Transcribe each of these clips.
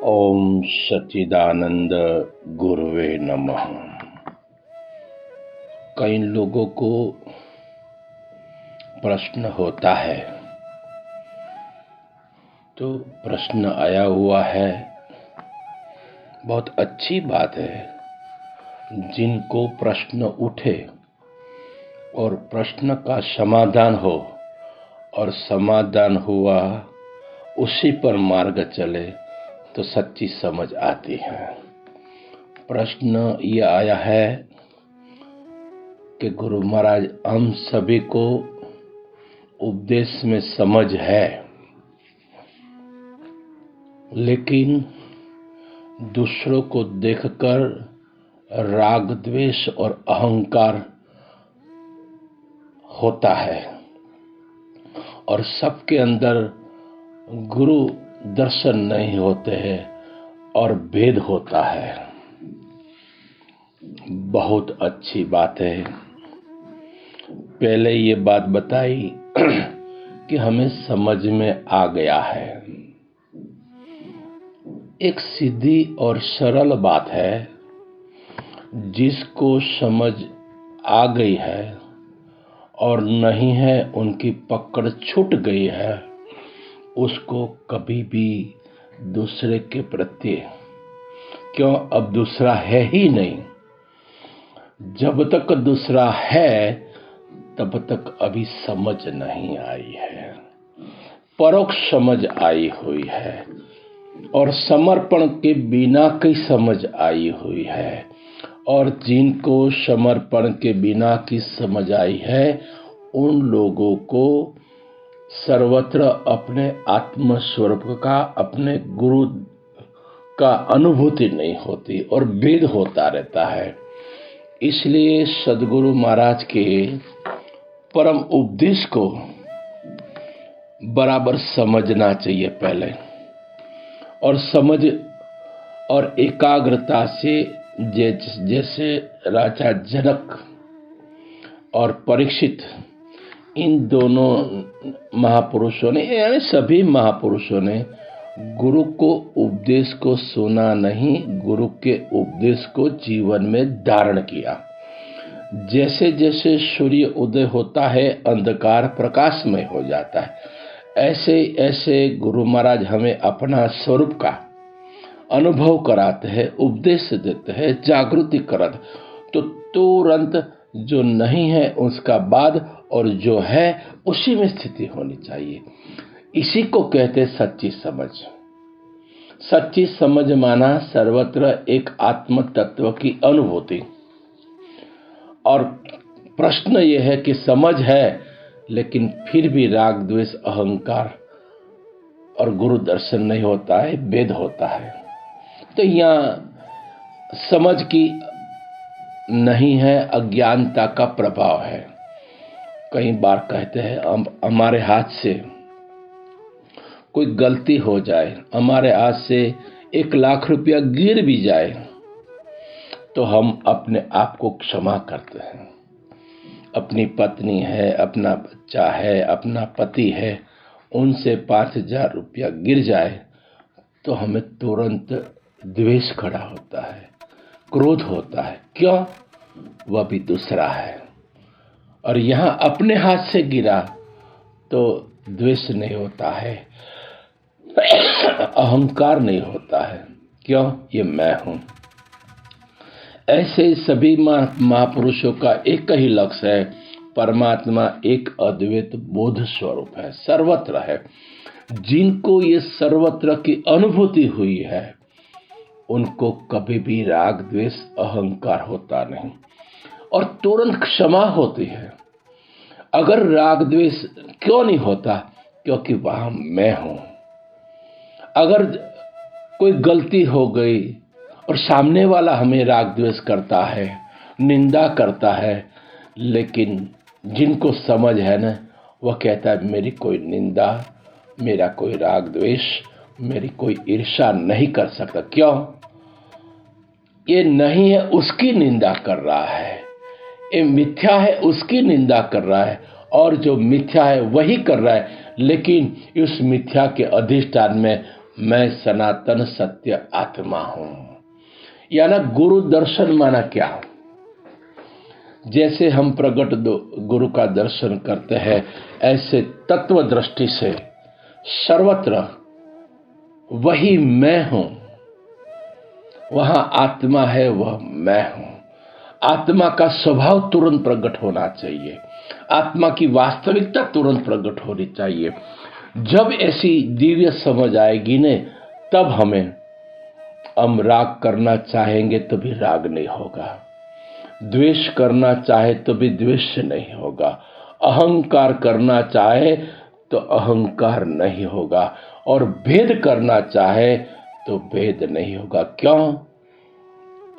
ओम सच्चिदानंद गुरुवे नमः। कई लोगों को प्रश्न होता है, तो प्रश्न आया हुआ है, बहुत अच्छी बात है। जिनको प्रश्न उठे और प्रश्न का समाधान हो और समाधान हुआ उसी पर मार्ग चले तो सच्ची समझ आती है। प्रश्न ये आया है कि गुरु महाराज, हम सभी को उपदेश में समझ है, लेकिन दूसरों को देखकर राग द्वेष और अहंकार होता है और सबके अंदर गुरु दर्शन नहीं होते हैं और भेद होता है। बहुत अच्छी बात है। पहले ये बात बताई कि हमें समझ में आ गया है। एक सीधी और सरल बात है, जिसको समझ आ गई है और नहीं है उनकी पकड़ छूट गई है, उसको कभी भी दूसरे के प्रति क्यों, अब दूसरा है ही नहीं। जब तक दूसरा है तब तक अभी समझ नहीं आई है, परोक्ष समझ आई हुई है और समर्पण के बिना की समझ आई हुई है। और जिनको समर्पण के बिना की समझ आई है, उन लोगों को सर्वत्र अपने आत्म स्वरूप का, अपने गुरु का अनुभूति नहीं होती और भेद होता रहता है। इसलिए सद्गुरु महाराज के परम उपदेश को बराबर समझना चाहिए पहले, और समझ और एकाग्रता से जैसे राजा जनक और परीक्षित, इन दोनों महापुरुषों ने, यानी सभी महापुरुषों ने गुरु को उपदेश को सुना नहीं, गुरु के उपदेश को जीवन में धारण किया। जैसे जैसे सूर्य उदय होता है, अंधकार प्रकाशमय हो जाता है, ऐसे ऐसे गुरु महाराज हमें अपना स्वरूप का अनुभव कराते हैं, उपदेश देते हैं, जागृति कराते, तो तुरंत जो नहीं है उसका बाद और जो है उसी में स्थिति होनी चाहिए। इसी को कहते सच्ची समझ। सच्ची समझ माना सर्वत्र एक आत्म तत्व की अनुभूति। और प्रश्न यह है कि समझ है लेकिन फिर भी राग द्वेष अहंकार और गुरु दर्शन नहीं होता है, भेद होता है। तो यहाँ समझ की नहीं है, अज्ञानता का प्रभाव है। कई बार कहते हैं हमारे हाथ से कोई गलती हो जाए, हमारे हाथ से 1 लाख रुपया गिर भी जाए तो हम अपने आप को क्षमा करते हैं। अपनी पत्नी है, अपना बच्चा है, अपना पति है, उनसे 5,000 रुपया गिर जाए तो हमें तुरंत द्वेष खड़ा होता है, क्रोध होता है। क्यों? वह भी दूसरा है। और यहाँ अपने हाथ से गिरा तो द्वेष नहीं होता है, अहंकार नहीं होता है। क्यों? ये मैं हूं। ऐसे सभी महापुरुषों का एक ही लक्ष्य है, परमात्मा एक अद्वैत बोध स्वरूप है, सर्वत्र है। जिनको ये सर्वत्र की अनुभूति हुई है, उनको कभी भी राग द्वेष अहंकार होता नहीं और तुरंत क्षमा होती है। अगर राग द्वेष क्यों नहीं होता? क्योंकि वहां मैं हूं। अगर कोई गलती हो गई और सामने वाला हमें राग द्वेष करता है, निंदा करता है, लेकिन जिनको समझ है ना, वह कहता है मेरी कोई निंदा, मेरा कोई राग द्वेष, मेरी कोई ईर्ष्या नहीं कर सकता। क्यों? ये नहीं है उसकी निंदा कर रहा है, ये मिथ्या है उसकी निंदा कर रहा है, और जो मिथ्या है वही कर रहा है, लेकिन उस मिथ्या के अधिष्ठान में मैं सनातन सत्य आत्मा हूं। यानी गुरु दर्शन माना क्या? जैसे हम प्रगट गुरु का दर्शन करते हैं, ऐसे तत्व दृष्टि से सर्वत्र वही मैं हूं, वहां आत्मा है, वह मैं हूं। आत्मा का स्वभाव तुरंत प्रकट होना चाहिए, आत्मा की वास्तविकता तुरंत प्रकट होनी चाहिए। जब ऐसी दिव्य समझ आएगी ने, तब हम राग करना चाहेंगे तो भी राग नहीं होगा, द्वेष करना चाहे तो भी द्वेष नहीं होगा, अहंकार करना चाहे तो अहंकार नहीं होगा, और भेद करना चाहे तो भेद नहीं होगा। क्यों?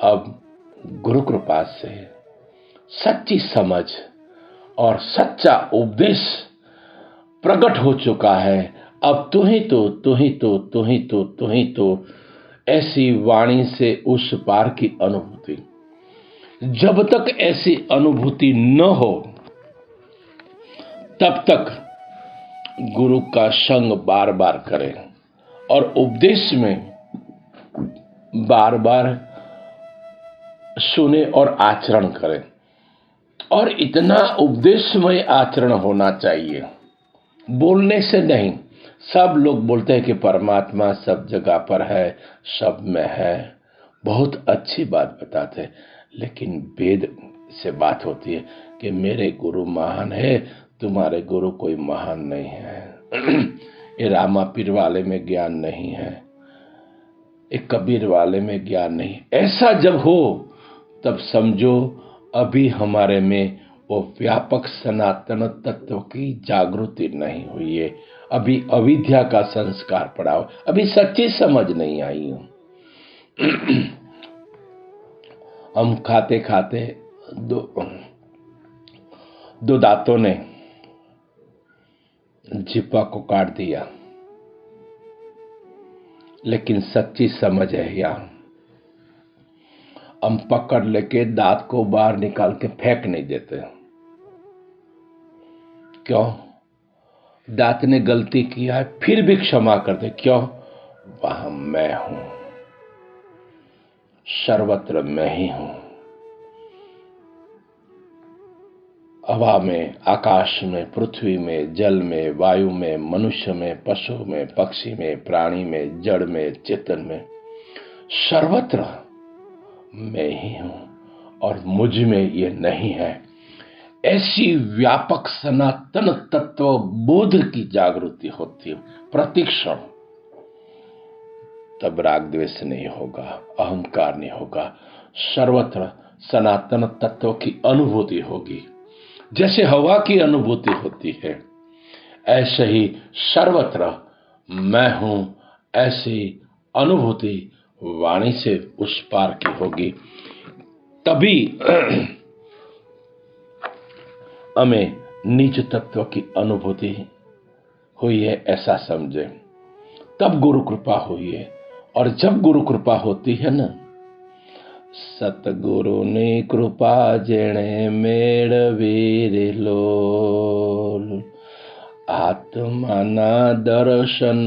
अब गुरु कृपा से सच्ची समझ और सच्चा उपदेश प्रकट हो चुका है। अब तू ही तो, तू ही तो, तू ही तो, तू ही तो, ऐसी वाणी से उस पार की अनुभूति। जब तक ऐसी अनुभूति न हो, तब तक गुरु का संग बार बार करें और उपदेश में बार बार सुने और आचरण करें। और इतना उपदेशमय आचरण होना चाहिए, बोलने से नहीं। सब लोग बोलते हैं कि परमात्मा सब जगह पर है, सब में है, बहुत अच्छी बात बताते हैं, लेकिन वेद से बात होती है कि मेरे गुरु महान है, तुम्हारे गुरु कोई महान नहीं है। ये रामा पीर वाले में ज्ञान नहीं है, एक कबीर वाले में ज्ञान नहीं। ऐसा जब हो तब समझो अभी हमारे में वो व्यापक सनातन तत्व की जागृति नहीं हुई है, अभी अविद्या का संस्कार पड़ा हो, अभी सच्ची समझ नहीं आई हूं। हम खाते खाते दो दांतों ने जिह्वा को काट दिया, लेकिन सच्ची समझ है यहाँ। हम पकड़ लेके दांत को बाहर निकाल के फेंक नहीं देते। क्यों? दांत ने गलती किया है, फिर भी क्षमा करते। क्यों? वहां मैं हूं, सर्वत्र मैं ही हूं। हवा में, आकाश में, पृथ्वी में, जल में, वायु में, मनुष्य में, पशु में, पक्षी में, प्राणी में, जड़ में, चेतन में, सर्वत्र मैं ही हूं और मुझ में ये नहीं है। ऐसी व्यापक सनातन तत्व बोध की जागृति होती है प्रतिक्षण, तब राग द्वेष नहीं होगा, अहंकार नहीं होगा, सर्वत्र सनातन तत्व की अनुभूति होगी। जैसे हवा की अनुभूति होती है, ऐसे ही सर्वत्र मैं हूं, ऐसी अनुभूति वाणी से उस पार की होगी। तभी हमें निज तत्व की अनुभूति हुई है ऐसा समझे, तब गुरु कृपा हुई है। और जब गुरु कृपा होती है ना, सतगुरु ने कृपा जेणे मेळवी रे लोल, आत्माना दर्शन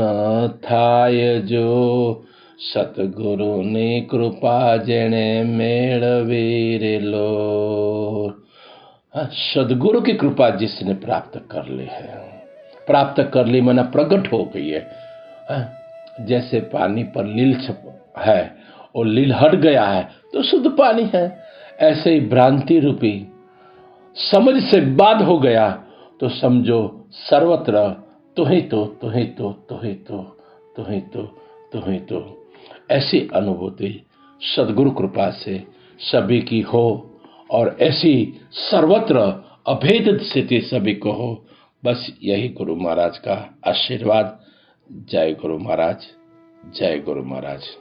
थाय जो, सतगुरु ने कृपा जेणे मेळवी रे लोल। सदगुरु की कृपा जिसने प्राप्त कर ली है, प्राप्त कर ली माना प्रकट हो गई है। जैसे पानी पर लील है और लील हट गया है तो शुद्ध पानी है, ऐसे ही भ्रांति रूपी समझ से बाद हो गया तो समझो सर्वत्र तू ही तो, तू ही तो, तू ही तो, तू ही तो, तू ही तो। ऐसी अनुभूति सदगुरु कृपा से सभी की हो और ऐसी सर्वत्र अभेद स्थिति सभी को हो। बस यही गुरु महाराज का आशीर्वाद। जय गुरु महाराज, जय गुरु महाराज।